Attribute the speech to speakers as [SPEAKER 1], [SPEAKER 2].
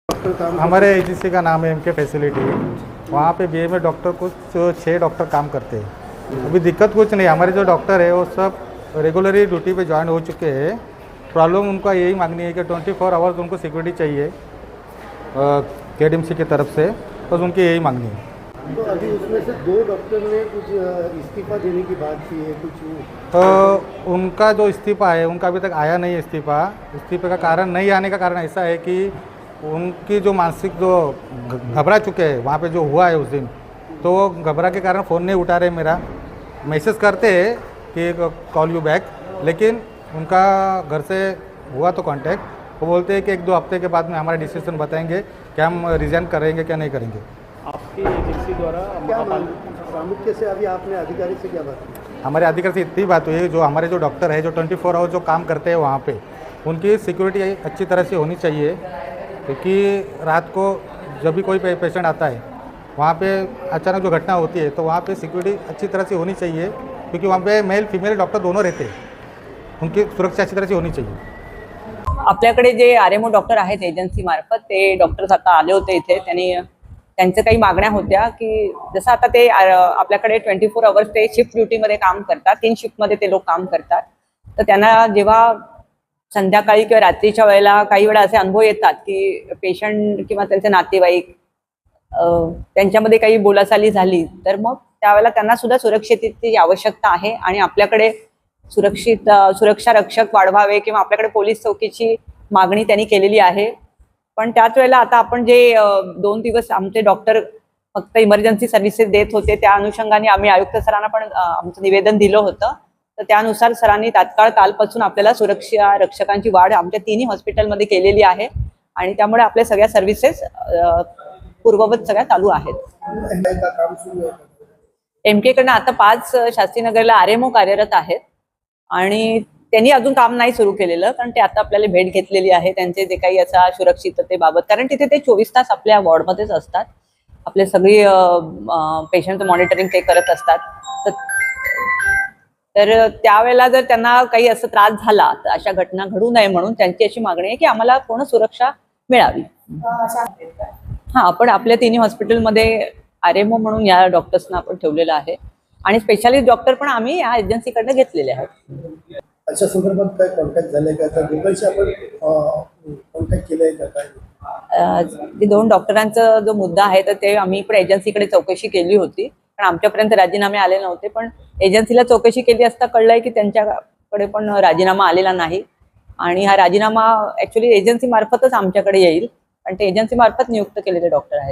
[SPEAKER 1] Doctor काम
[SPEAKER 2] हमारे agency का नाम है एमके फैसिलिटी। वहाँ पे बीएमए डॉक्टर कुछ 6 डॉक्टर काम करते हैं। अभी दिक्कत कुछ नहीं, हमारे जो डॉक्टर है वो सब रेगुलरली ड्यूटी पे ज्वाइन हो चुके हैं। प्रॉब्लम उनका यही मांगनी है कि 24 आवर्स उनको सिक्योरिटी चाहिए केडीएमसी की तरफ से, बस उनकी यही मांगनी है।
[SPEAKER 1] तो अभी उसमें से 2 डॉक्टर ने कुछ इस्तीफा देने की बात की है कुछ।
[SPEAKER 2] तो उनका जो इस्तीफ़ा है उनका अभी तक आया नहीं है इस्तीफ़ा। इस्तीफे का कारण नहीं आने का कारण ऐसा है कि उनकी जो मानसिक जो घबरा चुके हैं वहाँ पे जो हुआ है उस दिन, तो वो घबरा के कारण फ़ोन नहीं उठा रहे मेरा। मैसेज करते हैं कि कॉल यू बैक, लेकिन उनका घर से हुआ तो कांटेक्ट, वो बोलते हैं कि 1-2 हफ्ते के बाद में हमारा डिसीजन बताएंगे कि हम रिजाइन करेंगे क्या नहीं करेंगे।
[SPEAKER 3] आपकी एजेंसी द्वारा
[SPEAKER 1] क्या प्रामुख्य से अभी आपने अधिकारी से क्या बात की?
[SPEAKER 2] हमारे अधिकारी से इतनी बात हुई है, जो हमारे जो डॉक्टर है जो 24 आवर जो काम करते हैं वहाँ पे, उनकी सिक्योरिटी अच्छी तरह से होनी चाहिए। क्योंकि रात को जब भी कोई पेशेंट आता है वहाँ पे अचानक जो घटना होती है तो वहाँ पे सिक्योरिटी अच्छी तरह से होनी चाहिए, क्योंकि वहाँ पे मेल फीमेल डॉक्टर दोनों रहते हैं, उनकी सुरक्षा अच्छी तरह से होनी चाहिए।
[SPEAKER 4] आपल्याकडे जे आरएमओ डॉक्टर आहेत एजन्सी मार्फत, ते डॉक्टर्स आता आले होते इथे। त्यांनी त्यांच्या काही मागण्या होत्या की जसं आता ते आपल्याकडे 24 आवर्स ते शिफ्ट ड्युटीमध्ये काम करतात, 3 शिफ्टमध्ये ते लोक काम करतात। तर त्यांना जेव्हा संध्याकाळी किंवा रात्रीच्या वेळेला काही वेळा असे अनुभव येतात की पेशंट किंवा त्यांचे नातेवाईक त्यांच्यामध्ये काही बोलाचाली झाली, तर मग त्यावेळेला त्यांना सुद्धा सुरक्षिततेची आवश्यकता आहे आणि आपल्याकडे सुरक्षा रक्षक वाढवावे किंवा आपल्याकडे पोलीस चौकीची मागणी त्यांनी केलेली आहे। पण त्याच वेळेला आता आपण जे 2 दिवस आमचे डॉक्टर फक्त इमर्जन्सी सर्व्हिसेस देत होते, त्या अनुषंगाने आम्ही आयुक्त सरांना पण आमचं निवेदन दिलं होतं। तर त्यानुसार सरांनी तात्काळ कालपासून आपल्याला सुरक्षा रक्षकांची वाढ आमच्या 3ही हॉस्पिटलमध्ये केलेली आहे आणि त्यामुळे आपल्या सगळ्या सर्व्हिसेस पूर्ववत सगळ्या चालू आहेत।
[SPEAKER 1] काम सुरू आहे?
[SPEAKER 4] एमके कडनं आता 5 शास्त्रीनगरला आरएमओ कार्यरत आहेत आणि त्यांनी अजून काम नाही सुरू केलेलं, कारण ते आता आपल्याला भेट घेतलेली आहे त्यांचे जे काही असा सुरक्षिततेबाबत, कारण तिथे ते 24 तास आपल्या वॉर्डमध्येच असतात, आपले सगळी पेशंटचं मॉनिटरिंग ते करत असतात। तर त्यावेळेला जर त्यांना काही असं त्रास झाला तर अशा घटना घडू नये म्हणून त्यांची अशी मागणी आहे की आम्हाला पूर्ण सुरक्षा मिळावी। हा, आपण आपल्या 3ही हॉस्पिटलमध्ये आरएमओ म्हणून या डॉक्टर्सना आपण ठेवलेलं आहे आणि स्पेशालिस्ट डॉक्टर पण आम्ही या एजन्सीकडनं घेतलेले आहेत।
[SPEAKER 1] अशा संदर्भात काय कॉन्टॅक्ट झाले का? तर दोघांशी आपण कॉन्टॅक्ट केलंय का काय?
[SPEAKER 4] ते 2 डॉक्टरांचा जो मुद्दा आहे तर ते आम्ही पण एजन्सीकडे चौकशी केली होती, पण आमच्यापर्यंत राजीनामे आले नव्हते। पण एजन्सीला चौकशी केली असता कळलंय की त्यांच्याकडे पण राजीनामा आलेला नाही आणि हा राजीनामा ऍक्च्युली एजन्सी मार्फतच आमच्याकडे येईल, पण ते एजन्सी मार्फत नियुक्त केलेले डॉक्टर आहेत।